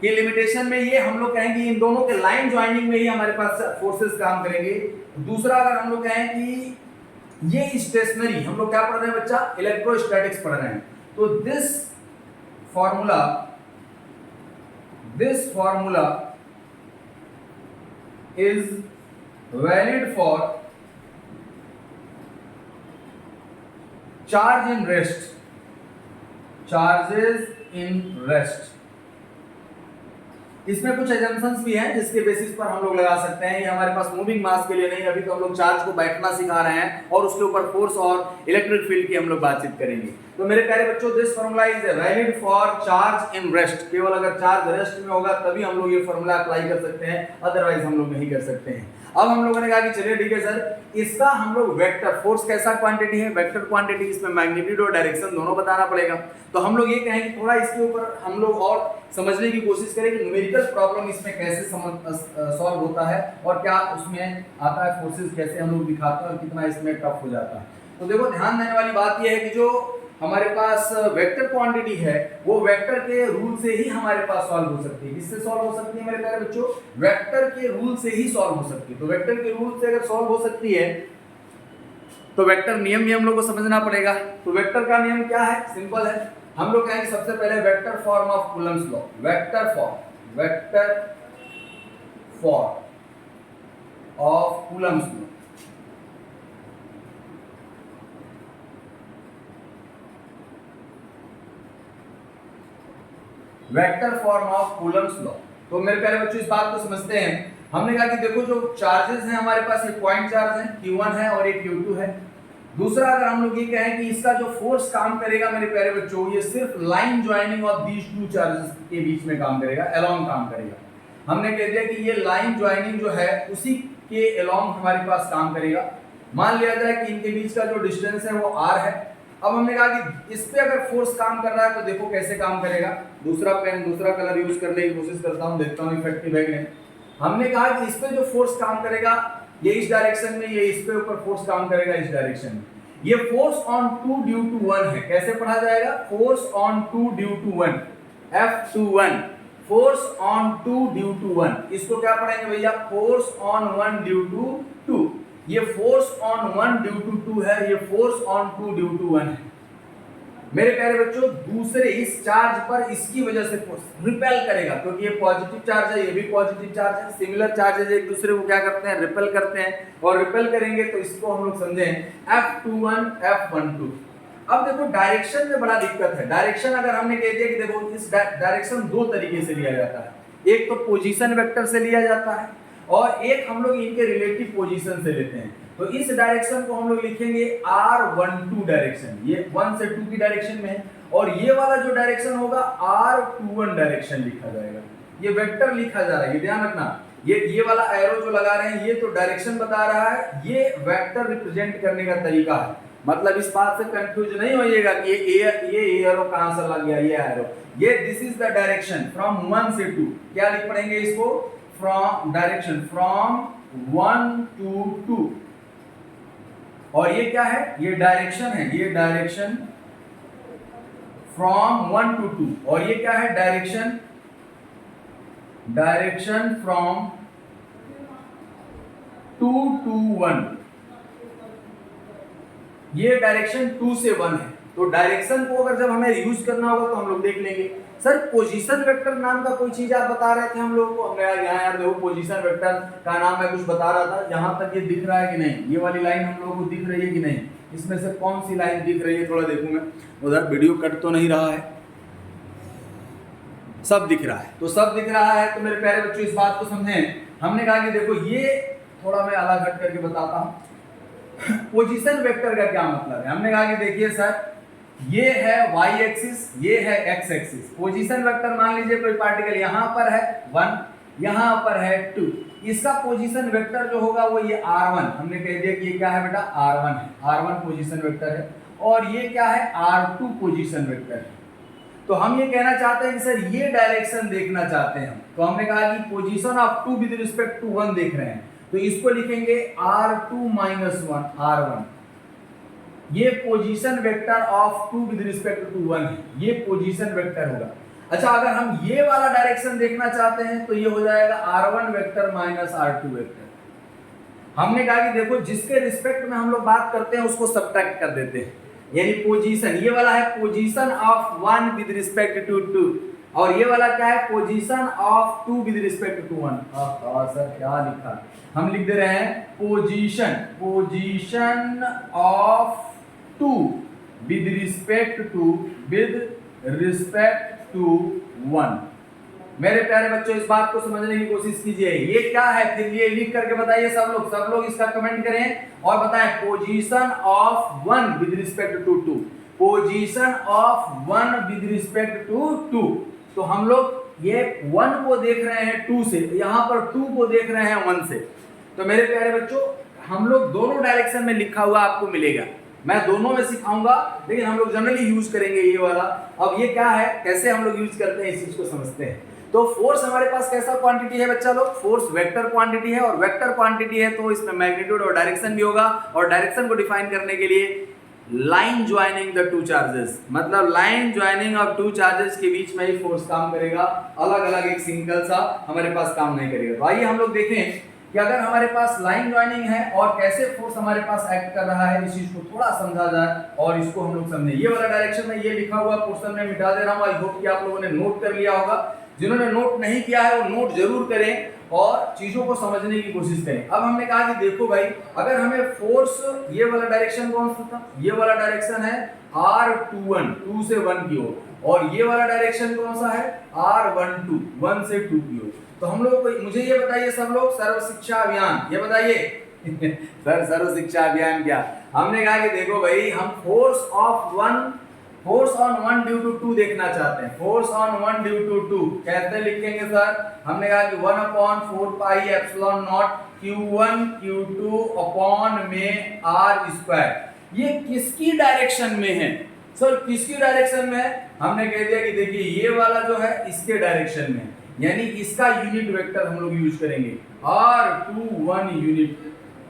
कि लिमिटेशन में ये हम लोग कहेंगे इन दोनों के लाइन ज्वाइनिंग में ही हमारे पास फोर्सेस काम करेंगे। दूसरा अगर हम लोग कहें कि ये स्टेशनरी, हम लोग क्या पढ़ रहे हैं बच्चा? इलेक्ट्रोस्टैटिक्स पढ़ रहे हैं। तो this formula is valid for charge in rest, charges in rest. इसमें कुछ एजम्पशंस भी हैं जिसके बेसिस पर हम लोग लगा सकते हैं। ये हमारे पास मूविंग मास के लिए नहीं, अभी तो हम लोग चार्ज को बैठना सिखा रहे हैं और उसके ऊपर फोर्स और इलेक्ट्रिक फील्ड की हम लोग बातचीत करेंगे। तो मेरे प्यारे बच्चों, this formula is valid for charge in rest. केवल अगर चार्ज रेस्ट में होगा तभी हम लोग ये फार्मूला अप्लाई कर सकते हैं, अदरवाइज हम लोग नहीं कर सकते हैं। अब हम लोगों ने कहा कि चलिए ठीक है सर, इसका हम लोग वेक्टर फोर्स कैसा क्वांटिटी है, वेक्टर क्वांटिटी, इसमें मैग्नीट्यूड और डायरेक्शन दोनों बताना पड़ेगा। तो हम लोग ये कहें कि थोड़ा इसके ऊपर हम लोग और समझने की कोशिश करें कि न्यूमेरिकल प्रॉब्लम इसमें कैसे सॉल्व होता है और क्या उसमें आता है, फोर्सेस कैसे हम लोग दिखाते हैं और कितना इसमें टफ हो जाता है। तो देखो, ध्यान देने वाली बात यह है कि जो हमारे पास वेक्टर क्वांटिटी है वो वेक्टर के रूल से ही हमारे पास सॉल्व हो सकती है। किससे सॉल्व हो सकती है मेरे प्यारे बच्चों? वेक्टर के रूल से ही सॉल्व हो सकती है। तो वेक्टर के रूल से अगर सॉल्व हो सकती है तो वेक्टर नियम भी हम लोग को समझना पड़ेगा। तो वेक्टर का नियम क्या है? सिंपल है। हम लोग कहेंगे सबसे पहले vector form of Coulomb's law. Vector form of Coulomb's law. Vector form of Coulomb's law. तो मेरे प्यारे बच्चों, इस बात को समझते हैं। हमने कहा कि देखो, जो चार्जेस हैं हमारे पास, एक पॉइंट चार्ज है Q1 है और एक Q2 है। दूसरा, अगर हम लोग ये कहें कि इसका जो फोर्स काम करेगा मेरे प्यारे बच्चों, ये सिर्फ line joining of these two charges के बीच में काम करेगा, अलोंग काम करेगा। हमने कह दिया कि ये लाइन ज्वाइनिंग जो है उसी के अलोंग हमारे पास काम करेगा। मान लिया जाए कि इनके बीच का जो डिस्टेंस है वो r है। अब हमने कहा कि इस पे अगर फोर्स काम कर रहा है तो देखो कैसे काम करेगा। दूसरा पेन, दूसरा कलर यूज करने की कोशिश करता हूं, देखता हूं इफेक्टिव है कि नहीं। हमने कहा कि इस पे जो फोर्स काम करेगा ये इस डायरेक्शन में, ये इस पे ऊपर फोर्स काम करेगा इस डायरेक्शन में। ये फोर्स ऑन 2 ड्यू टू 1 है। कैसे पढ़ा जाएगा? Force on 2 due to 1, F21, force on 2 due to 1। इसको क्या पढ़ेंगे भैया? Force on 1 due to 2। ये फोर्स ऑन 1 ड्यू टू 2 है, ये फोर्स ऑन 2 ड्यू टू 1 है। मेरे प्यारे बच्चों, दूसरे इस चार्ज पर इसकी वजह से फोर्स रिपेल करेगा, क्योंकि ये पॉजिटिव चार्ज है, ये भी पॉजिटिव चार्ज है। सिमिलर चार्जेस एक दूसरे को क्या करते हैं? रिपेल करते हैं। और रिपेल करेंगे तो इसको हम लोग समझें F21 F12। अब देखो, डायरेक्शन में बड़ा दिक्कत है। डायरेक्शन अगर हमने कह दिया कि देखो, इस डायरेक्शन दो तरीके से लिया जाता है। एक तो पोजीशन वेक्टर से लिया जाता है और एक हम लोग इनके रिलेटिव पोजीशन से लेते हैं। तो इस डायरेक्शन को हम लोग लिखेंगे R12 डायरेक्शन, ये 1 से 2 की डायरेक्शन में है। और ये वाला जो डायरेक्शन होगा R21 डायरेक्शन लिखा जाएगा। ये वेक्टर लिखा जा रहा है, ये ध्यान रखना। ये वाला एरो जो लगा रहे हैं ये तो डायरेक्शन बता रहा है, ये वेक्टर रिप्रेजेंट करने का तरीका है। मतलब इस बात से कंफ्यूज नहीं होइएगा कि ये एरो कहां से लग गया, ये एरो, ये this is the direction from 1 से 2। क्या लिख पढ़ेंगे इसको? From direction from 1 to 2। और ये क्या है? ये डायरेक्शन है, ये डायरेक्शन फ्रॉम 1 to 2। और ये क्या है? Direction from 2 to 1। ये डायरेक्शन 2 से 1 है। तो डायरेक्शन को अगर जब हमें यूज करना होगा तो हम लोग देख लेंगे। सर, पोजीशन वेक्टर नाम का कोई चीज आप बता रहे थे हम लोगों को। हमने यार देखो, पोजीशन वेक्टर का नाम मैं कुछ बता रहा था। यहां तक ये दिख रहा है कि नहीं? ये वाली लाइन हम लोगों को दिख रही है कि नहीं? इसमें से कौन सी लाइन दिख रही है? थोड़ा देखूं मैं, उधर वीडियो कट तो नहीं रहा है, सब दिख रहा है। तो सब दिख रहा है तो मेरे प्यारे बच्चों, इस बात को समझें। हमने कहा कि देखो, ये थोड़ा मैं अलग हट करके बताता हूं। पोजीशन वेक्टर का क्या मतलब है? हमने कहा कि देखिए सर, ये है y एक्सिस, ये है x एक्सिस। पोजीशन वेक्टर मान लीजिए कोई पार्टिकल यहां पर है 1, यहां पर है 2। इसका पोजीशन वेक्टर जो होगा वो ये R1, हमने कह दिया कि ये क्या है बेटा? R1 है, R1 पोजीशन वेक्टर है। और ये क्या है? R2 पोजीशन वेक्टर है। तो हम ये कहना चाहते हैं कि सर, ये डायरेक्शन देखना चाहते हैं हम। तो हमने कहा कि position of 2 with respect to 1 देख रहे हैं, तो इसको लिखेंगे R2 - 1 R1। ये position vector of 2 with respect to 1 है, ये पोजीशन वेक्टर होगा। अच्छा, अगर हम ये वाला डायरेक्शन देखना चाहते हैं तो ये हो जाएगा R1 vector minus R2 vector. हमने कहा कि देखो, जिसके रिस्पेक्ट में हम लोग बात करते हैं उसको सब्ट्रैक्ट कर देते हैं। यानी पोजीशन, ये वाला है position of 1 with respect to 2, और ये वाला क्या है? Position of 2 with respect to 1। Sir क्या लिखा? हम लिख दे रहे हैं position of 2 with respect to 1। मेरे प्यारे बच्चों इस बात को समझने की कोशिश कीजिए, ये क्या है फिर ये लिख करके बताइए सब लोग इसका कमेंट करें और बताएं। Position of one with respect to two, position of one with respect to two. तो हम लोग ये वन को देख रहे हैं टू से, यहाँ पर टू को देख रहे हैं वन से। तो मेरे प्यारे बच्चों हम लोग दोनों डायरेक्शन में लिखा हुआ आपको मिलेगा, मैं दोनों में सिखाऊंगा, लेकिन हम लोग जनरली यूज करेंगे ये वाला। अब ये क्या है, कैसे हम लोग यूज करते हैं इस चीज को समझते हैं। तो फोर्स हमारे पास कैसा क्वांटिटी है बच्चा लोग, फोर्स वेक्टर क्वांटिटी है, और वेक्टर क्वांटिटी है तो इसमें मैग्नीट्यूड और डायरेक्शन भी होगा। और डायरेक्शन को डिफाइन करने के लिए line joining the two charges, मतलब line joining of two charges के बीच में ही फोर्स काम करेगा, अलग अलग एक सिंगल सा हमारे पास काम नहीं करेगा। तो आइए हम लोग देखें कि अगर हमारे पास लाइन ज्वाइनिंग है और कैसे फोर्स हमारे पास एक्ट कर रहा है, इस चीज को थोड़ा समझा जाए और इसको हम लोग समझें। ये वाला डायरेक्शन में ये लिखा हुआ पोर्शन में मिटा दे रहा हूं। आई होप कि आप लोगों ने नोट कर लिया होगा। जिन्होंने नोट नहीं किया है वो नोट जरूर करें और चीजों को समझने की कोशिश करें। अब हमने कहा कि देखो भाई, अगर हमें फोर्स, ये वाला डायरेक्शन कौन सा था, ये वाला डायरेक्शन है R21, 2 से 1 की ओर, और ये वाला डायरेक्शन कौन सा है R12, 1 से 2 की ओर। तो हम लोग मुझे ये बताइए सब लोग, सर्व शिक्षा अभियान, ये बताइए सर सर्व शिक्षा अभियान क्या। हमने कहा कि देखो भाई, हम force on one due to two देखना चाहते हैं। Force on one due to two कैसे लिखेंगे सर, हमने कहा कि 1/4 pi epsilon naught Q1 Q2 upon में R²। ये किसकी डायरेक्शन में है सर, किसकी डायरेक्शन में है? हमने कह दिया कि देखिए ये वाला जो है इसके डायरेक्शन में, यानी इसका यूनिट वेक्टर हम लोग यूज करेंगे R21 यूनिट।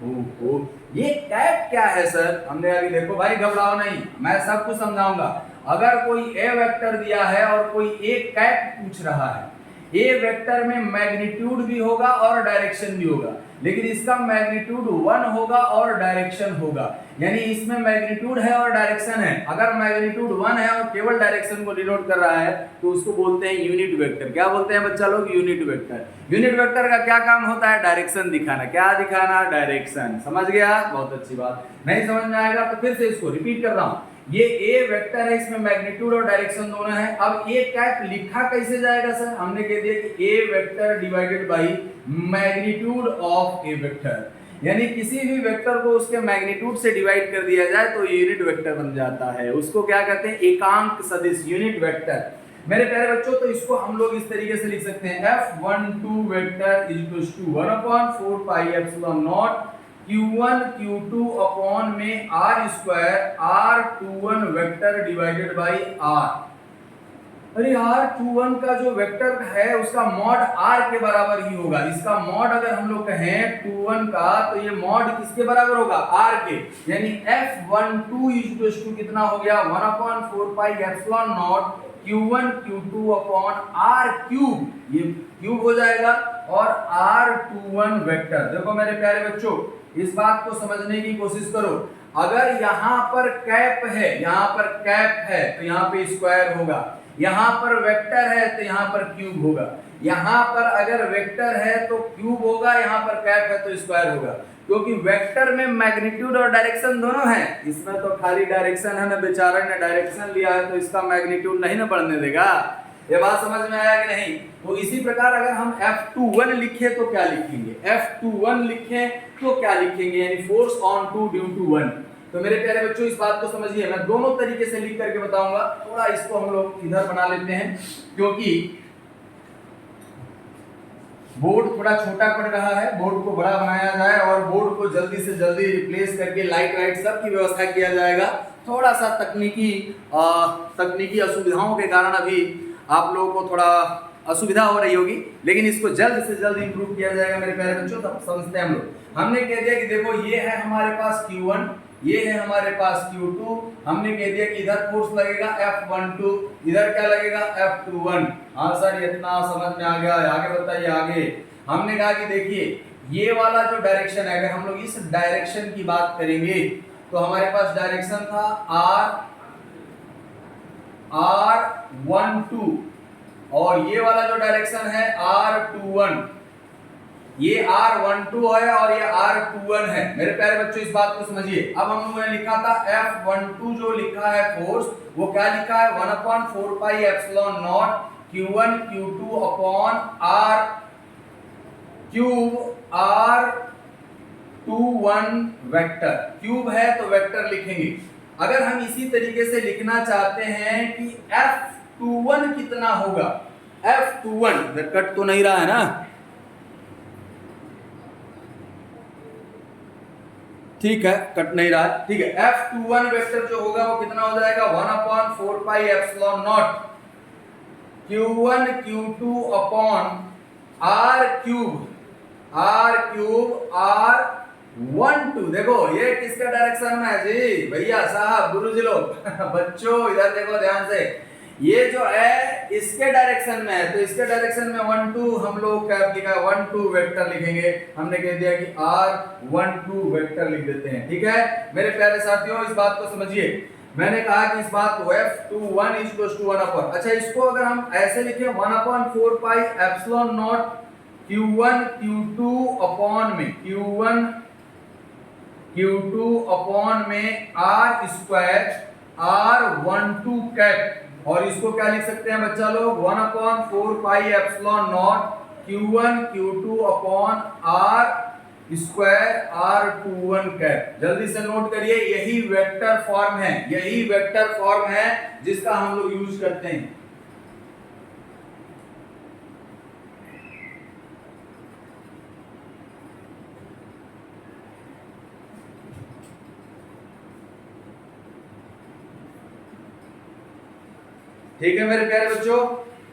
ओहो, ये कैप क्या है सर? हमने कहा कि देखो भाई घबराओ नहीं, मैं सब कुछ समझाऊंगा। अगर कोई ए वेक्टर दिया है और कोई एक कैप पूछ रहा है, ए वेक्टर में मैग्नीट्यूड भी होगा और डायरेक्शन भी होगा, लेकिन इसका मैग्नीट्यूड 1 होगा और डायरेक्शन होगा, यानी इसमें मैग्नीट्यूड है और डायरेक्शन है। अगर मैग्नीट्यूड 1 है और केवल डायरेक्शन को डिनोट कर रहा है तो उसको बोलते हैं यूनिट वेक्टर। क्या बोलते हैं बच्चा लोग? Unit vector. यूनिट वेक्टर का क्या काम होता है? डायरेक्शन दिखाना। क्या दिखाना? डायरेक्शन। समझ गया? बहुत अच्छी बात। नहीं समझ में आएगा तो फिर से इसको रिपीट कर रहा हूं। ये ए वेक्टर है, इसमें मैग्नीट्यूड और डायरेक्शन दोनों है। अब ए कैप लिखा कैसे जाएगा सर? हमने कह दिया कि A vector divided by magnitude of A vector, यानी किसी भी वेक्टर को उसके मैग्नीट्यूड से डिवाइड कर दिया जाए तो यूनिट वेक्टर बन जाता है। उसको क्या कहते हैं? एकांक सदिश, यूनिट वेक्टर। मेरे प्यारे बच्चों, तो इसको हम लोग इस तरीके से लिख सकते हैं, F12 vector is equals to 1/4 pi epsilon naught Q1 Q2 upon में R² R21 vector divided bye R। अरे R21 का जो वेक्टर है उसका मॉड R के बराबर ही होगा। इसका मॉड अगर हम लोग कहें 21 का, तो ये मॉड किसके बराबर होगा? R के, यानी F12 इक्वल्स टू कितना हो गया? 1/4 pi epsilon naught Q1 Q2 upon R cube, ये क्यूब हो जाएगा, और R21 वेक्टर। देखो मेरे प्यारे बच्चों, इस बात को समझने की कोशिश करो। अगर यहाँ पर कैप है, यहाँ पर कैप है तो यहाँ पे स्क्वायर होगा, यहाँ पर वेक्टर है तो यहाँ पर क्यूब होगा, यहाँ पर अगर वेक्टर है तो क्यूब होगा, यहाँ पर कैप है तो स्क्वायर होगा, क्योंकि वेक्टर में मैग्नीट्यूड और डायरेक्शन दोनों है। इसमें तो खाली डायरेक्शन है ना, बेचारा ने डायरेक्शन लिया है तो इसका मैग्नीट्यूड नहीं ना बढ़ने देगा। ये बात समझ में आया कि नहीं? तो इसी प्रकार अगर हम F21 लिखे तो क्या लिखेंगे? F21 लिखें तो क्या लिखेंगे? यानी फोर्स ऑन 2 ड्यू टू 1। तो मेरे प्यारे बच्चों इस बात को समझिए, मैं दोनों तरीके से लिख करके बताऊंगा। थोड़ा इसको हम लोग इधर बना लेते हैं क्योंकि बोर्ड थोड़ा छोटा पड़ रहा है, बोर्ड को बड़ा बनाया जाए और बोर्ड को जल्दी से जल्दी रिप्लेस करके लाइट वाइट सब की व्यवस्था किया जाएगा। थोड़ा सा तकनीकी असुविधाओं के कारण अभी आप लोगों को थोड़ा असुविधा हो रही होगी, लेकिन इसको जल्द से जल्द इंप्रूव किया जाएगा मेरे प्यारे बच्चों। तब समझते हैं हम लोग। हमने कह दिया कि देखो ये है हमारे पास Q1, ये है हमारे पास Q2। हमने कह दिया कि इधर फोर्स लगेगा F12, इधर क्या लगेगा? F21। हाँ सर इतना समझ में आ गया, आगे बताइए आगे। हमने कहा कि देखिए ये वाला जो डायरेक्शन है, अगर हम लोग इस डायरेक्शन की बात करेंगे तो हमारे पास डायरेक्शन था R12 और ये वाला जो डायरेक्शन है R21। ये R12 है और ये R21 है। मेरे प्यारे बच्चों इस बात को समझिए। अब हम लोगों ने लिखा था F12 जो लिखा है फोर्स, वो क्या लिखा है? 1/4 pi epsilon naught Q1 Q2 upon R cube R21 vector. Cube है तो वेक्टर लिखेंगे। अगर हम इसी तरीके से लिखना चाहते हैं कि F21 कितना होगा, F21 कट तो नहीं रहा है ना, ठीक है, कट नहीं रहा है, ठीक है। F21 वेक्टर जो होगा वो कितना हो जाएगा, 1/4 pi epsilon naught Q1 Q2 upon R cube R12। देखो ये किसका डायरेक्शन में है जी, भैया साहब गुरुजी लोग बच्चों इधर देखो ध्यान से, ये जो है इसके डायरेक्शन में है, तो इसके डायरेक्शन में 1 2 हम लोग क्या लिखा, 1 2 वेक्टर लिखेंगे। हमने कह दिया कि R12 वेक्टर लिख देते हैं, ठीक है मेरे प्यारे साथियों। इस बात को समझिए, मैंने कहा कि इस बात को F21 इक्वल्स टू 1/, अच्छा इसको अगर हम ऐसे लिखें 1/4 pi epsilon naught Q1 Q2 upon में Q2 अपॉन में R स्क्वायर R12 कैप, और इसको क्या लिख सकते हैं बच्चा लोग, 1/4 pi epsilon naught Q1 Q2 upon R square R21 cap. जल्दी से नोट करिए, यही वेक्टर फॉर्म है जिसका हम लोग यूज करते हैं। ठीक है मेरे प्यारे बच्चों,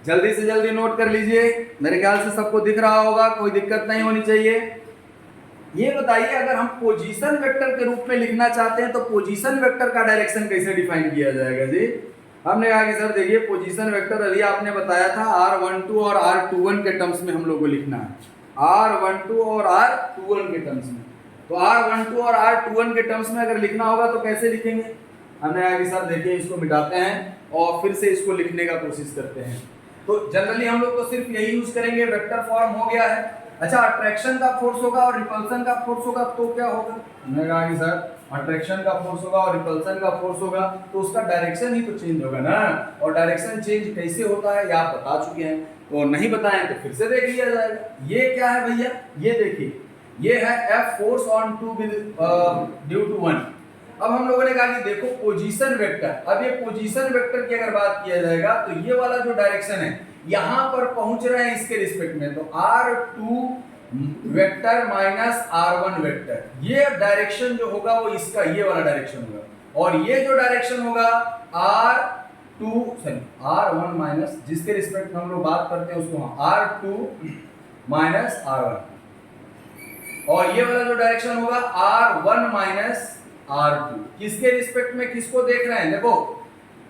जल्दी से जल्दी नोट कर लीजिए, मेरे ख्याल से सबको दिख रहा होगा, कोई दिक्कत नहीं होनी चाहिए। ये बताइए अगर हम पोजीशन वेक्टर के रूप में लिखना चाहते हैं तो पोजीशन वेक्टर का डायरेक्शन कैसे डिफाइन किया जाएगा जी। हमने कहा कि सर देखिए पोजीशन वेक्टर अभी आपने बताया था R12 और R21 के टर्म्स में हम लोग को लिखना है, R12 और R21 के टर्म्स में। तो R12 और R21 के टर्म्स में अगर लिखना होगा तो कैसे लिखेंगे, हमने कहा कि सर देखिए इसको मिटाते हैं और फिर से इसको लिखने का कोशिश करते हैं। तो जनरली हम लोग तो सिर्फ यही यूज करेंगे, वेक्टर फॉर्म हो गया है। अच्छा अट्रैक्शन का फोर्स होगा और रिपल्सन का फोर्स होगा तो क्या होगा, हमने कहा कि सर अट्रैक्शन का फोर्स होगा और रिपल्सन का फोर्स होगा तो उसका डायरेक्शन ही तो चेंज होगा ना, और डायरेक्शन चेंज कैसे होता है ये आप बता चुके हैं, तो नहीं बताएं तो फिर से देख लिया जाएगा। ये क्या है भैया, ये देखिए ये है F force on two due to 1। अब हम लोगों ने कहा कि देखो पोजीशन वेक्टर, अब ये पोजीशन वेक्टर की अगर बात किया जाएगा तो ये वाला जो डायरेक्शन है यहां पर पहुंच रहे हैं इसके रिस्पेक्ट में, तो R2 vector minus R1 vector, ये डायरेक्शन जो होगा वो इसका ये वाला डायरेक्शन होगा, और ये जो डायरेक्शन होगा R1 माइनस जिसके रिस्पेक्ट में हम लोग बात करते हैं उसको R2 माइनस R1, और ये वाला जो डायरेक्शन होगा R1 माइनस R2। किसके रिस्पेक्ट में किसको देख रहे हैं, देखो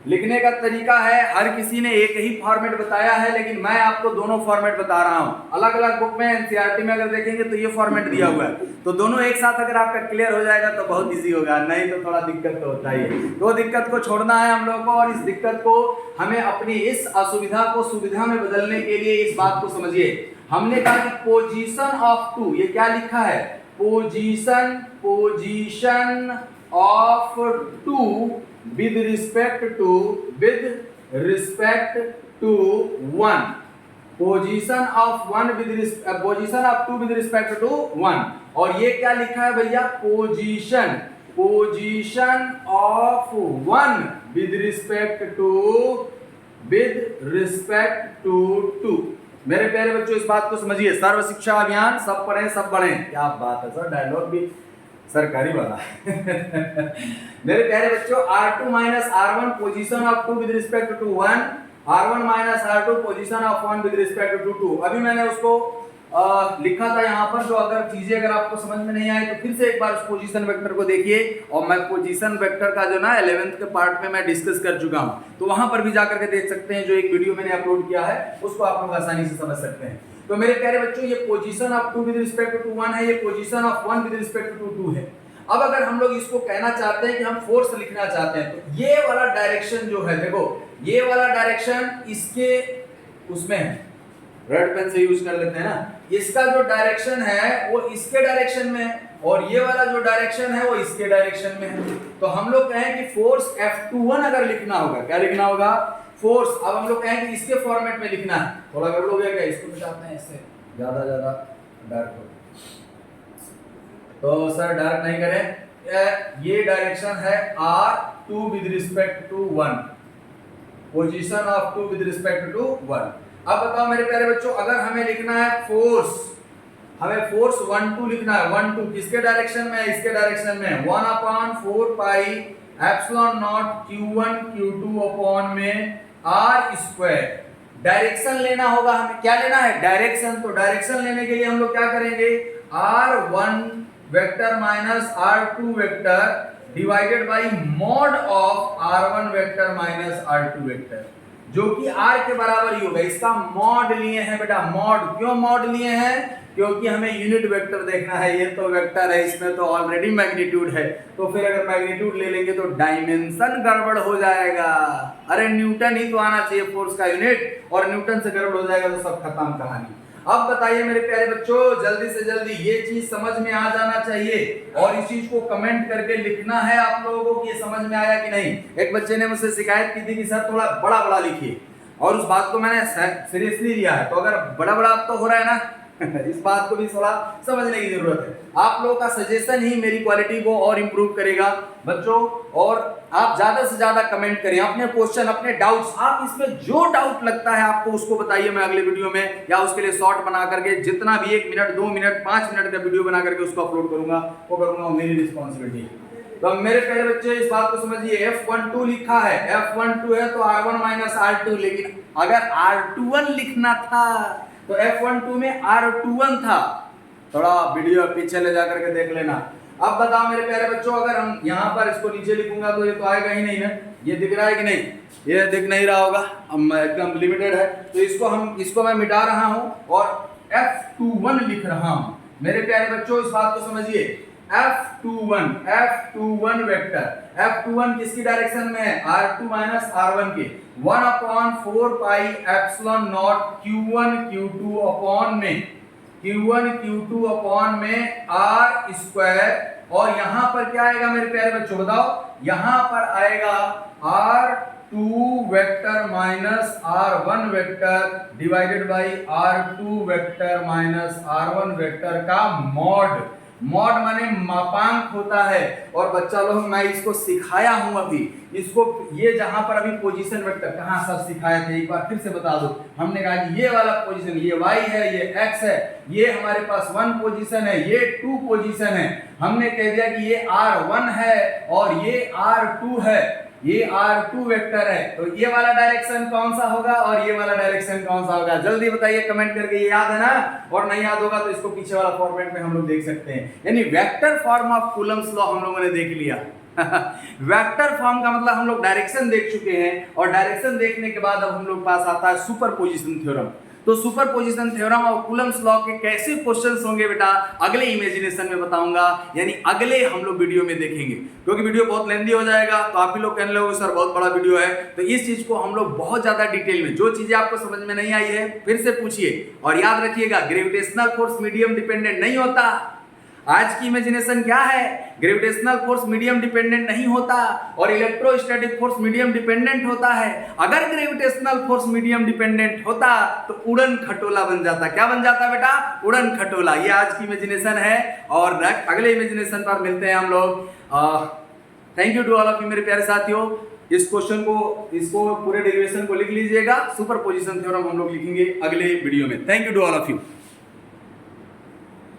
लिखने का तरीका है, हर किसी ने एक ही फॉर्मेट बताया है लेकिन मैं आपको दोनों फॉर्मेट बता रहा हूं। अलग अलग बुक में एनसीईआरटी में अगर देखेंगे तो ये फॉर्मेट दिया हुआ है, तो दोनों एक साथ अगर आपका क्लियर हो जाएगा तो बहुत इजी होगा, नहीं तो थोड़ा दिक्कत तो होता ही है। तो दिक्कत को छोड़ना है हम लोगों को, और इस दिक्कत को हमें अपनी इस असुविधा को सुविधा में बदलने के लिए इस बात को समझिए। हमने कहा कि पोजीशन ऑफ टू, ये क्या लिखा है, position of two with respect to 1, position of 2 with respect to 1, और ये क्या लिखा है भैया, position of 1 with respect to 2। मेरे प्यारे बच्चों इस बात को समझिए, सर्व शिक्षा अभियान सब पढ़ें सब बढ़ें, क्या बात है सर, डायलॉग भी सरकारी वाला मेरे प्यारे बच्चों R2 minus R1 position of 2 with respect to 1, R1 minus R2 position of 1 with respect to 2। अभी मैंने उसको लिखा था यहाँ पर, जो अगर चीजें अगर आपको समझ में नहीं आए तो फिर से एक बार उस पोजीशन वेक्टर को देखिए, और मैं पोजीशन वेक्टर का जो ना 11th के पार्ट में मैं डिस्कस कर चुका हूँ, तो वहां पर भी जाकर के देख सकते हैं, जो एक वीडियो मैंने अपलोड किया है उसको आप लोग आसानी से समझ सकते हैं। तो मेरे प्यारे बच्चों ये position of 2 with respect to 1 है, ये position of 1 with respect to 2 है। अब अगर हम लोग इसको कहना चाहते हैं कि हम फोर्स लिखना चाहते हैं, तो ये वाला डायरेक्शन जो है, देखो ये वाला डायरेक्शन इसके उसमें है, रेड पेन से यूज कर लेते हैं ना, इसका जो डायरेक्शन है वो इसके डायरेक्शन में है, और ये वाला जो डायरेक्शन है वो इसके डायरेक्शन में है। तो हम लोग कहें कि फोर्स F21 अगर लिखना होगा, क्या लिखना होगा, फोर्स, अब हम लोग कहें कि इसके फॉर्मेट में लिखना है, थोड़ा गड़बड़ हो गया क्या, इसको मिटाते हैं, इससे ज्यादा डार्क हो, तो सर डार्क नहीं करें, ये डायरेक्शन है r2 with respect to 1, position of 2 with respect to 1। अब बताओ मेरे प्यारे बच्चों, अगर हमें लिखना है फोर्स, हमें फोर्स 1 2 लिखना है, 1 2 किसके डायरेक्शन में है, इसके डायरेक्शन में, 1/4 pi epsilon naught q1 q2 upon में r स्क्वायर। डायरेक्शन लेना होगा, हमें क्या लेना है, डायरेक्शन। तो डायरेक्शन लेने के लिए हम लोग क्या करेंगे, r1 vector minus r2 vector divided by mod of r1 vector minus r2 vector, जो कि r के बराबर ही होगा। इसका मॉड लिए हैं बेटा, मॉड क्यों मॉड लिए हैं, क्योंकि हमें यूनिट वेक्टर देखना है, ये तो वेक्टर है, इसमें तो ऑलरेडी मैग्नीट्यूड है, तो फिर अगर मैग्नीट्यूड ले लेंगे तो डायमेंशन गड़बड़ हो जाएगा। अरे न्यूटन ही तो आना चाहिए फोर्स का यूनिट, और न्यूटन से गड़बड़ हो जाएगा तो सब खत्म कहानी। अब बताइए मेरे प्यारे बच्चों, जल्दी से जल्दी ये चीज समझ में आ जाना चाहिए, और इस चीज को कमेंट करके लिखना है आप लोगों को कि ये समझ में आया कि नहीं। एक बच्चे ने मुझसे शिकायत की थी कि सर थोड़ा बड़ा बड़ा लिखिए, और उस बात को मैंने सीरियसली लिया है, तो अगर बड़ा बड़ा अब तो हो रहा है ना इस बात को भी थोड़ा समझने की जरूरत है। आप लोगों का सजेशन ही मेरी क्वालिटी को और इंप्रूव करेगा बच्चों, और आप ज्यादा से ज्यादा कमेंट करें अपने क्वेश्चन, अपने डाउट्स, आप इसमें जो डाउट लगता है आपको उसको बताइए, मैं अगले वीडियो में या उसके लिए शॉर्ट बना करके जितना भी 1 मिनट 2 मिनट 5 मिनट का वीडियो बना करके उसको अपलोड करूंगा, वो करूंगा, मेरी रिस्पॉन्सिबिलिटी। तो मेरे प्यारे बच्चे इस बात को समझिए, F12 लिखा है, F12 है तो R1 माइनस R2, लेकिन अगर R21 लिखना था तो F12 में R21 था, थोड़ा वीडियो पीछे ले जाकर के देख लेना। अब बताओ मेरे प्यारे बच्चों, अगर हम यहाँ पर इसको नीचे लिखूंगा तो ये तो आएगा ही नहीं ना, ये दिख रहा है कि नहीं, ये दिख नहीं रहा होगा, एकदम लिमिटेड है, तो इसको मैं मिटा रहा हूँ और F21 लिख रहा हूँ। मेरे प्यारे बच्चों इस बात को समझिए, F21 वेक्टर, F21 किसकी डायरेक्शन में है, R2 माइनस R1 के, 1/4 pi epsilon naught Q1 Q2 upon में, Q1 Q2 अपॉन में R स्क्वायर, और यहां पर क्या आएगा मेरे प्यारे बच्चों बताओ, यहां पर आएगा R2 vector minus R1 vector divided by R2 vector minus R1 vector का मॉड। मॉड माने मापांक होता है, और बच्चा लोग मैं इसको सिखाया हूं अभी, इसको ये जहां पर अभी पोजीशन वेक्टर कहां सब सिखाए थे, एक बार फिर से बता दो। हमने कहा कि ये वाला पोजीशन, ये y है, ये x है, ये हमारे पास 1 पोजीशन है, ये 2 पोजीशन है। हमने कह दिया कि ये R1 है और ये R2 है, ये R2 वेक्टर है, तो ये वाला डायरेक्शन कौन सा होगा और ये वाला डायरेक्शन कौन सा होगा, जल्दी बताइए कमेंट करके। ये याद है ना, और नहीं याद होगा तो इसको पीछे वाला फॉर्मेट में हम लोग देख सकते हैं। यानी vector form of Coulomb's law हम लोगों ने देख लिया। वेक्टर फॉर्म का मतलब हम लोग डायरेक्शन देख चुके हैं, और डायरेक्शन देखने के बाद अब हम लोग पास आता है सुपरपोजिशन थ्योरम। तो सुपरपोजिशन थ्योरम और कूलम्स लॉ के कैसे क्वेश्चंस होंगे बेटा अगले इमेजिनेशन में बताऊंगा, यानी अगले हम लोग वीडियो में देखेंगे, क्योंकि वीडियो बहुत लेंदी हो जाएगा। तो आप ही लोग कहने लोगे सर बहुत बड़ा वीडियो है, तो इस चीज को हम लोग बहुत ज्यादा डिटेल में, जो चीजें आपको समझ में नहीं आई है फिर से पूछिए, और याद रखिएगा ग्रेविटेशनल फोर्स मीडियम डिपेंडेंट नहीं होता। आज की इमेजिनेशन क्या है, ग्रेविटेशनल फोर्स मीडियम डिपेंडेंट नहीं होता और इलेक्ट्रोस्टैटिक फोर्स मीडियम डिपेंडेंट होता है। अगर ग्रेविटेशनल फोर्स मीडियम डिपेंडेंट होता तो उड़न खटोला बन जाता। क्या बन जाता बेटा, उड़न खटोला। ये आज की इमेजिनेशन है, और अगले इमेजिनेशन पर मिलते हैं हम लोग। Thank you to all of you मेरे प्यारे साथियों। इस क्वेश्चन को, इसको पूरे डेरिवेशन को लिख लीजिएगा। सुपरपोजिशन थ्योरम हम लोग लिखेंगे अगले वीडियो में। Thank you to all of you.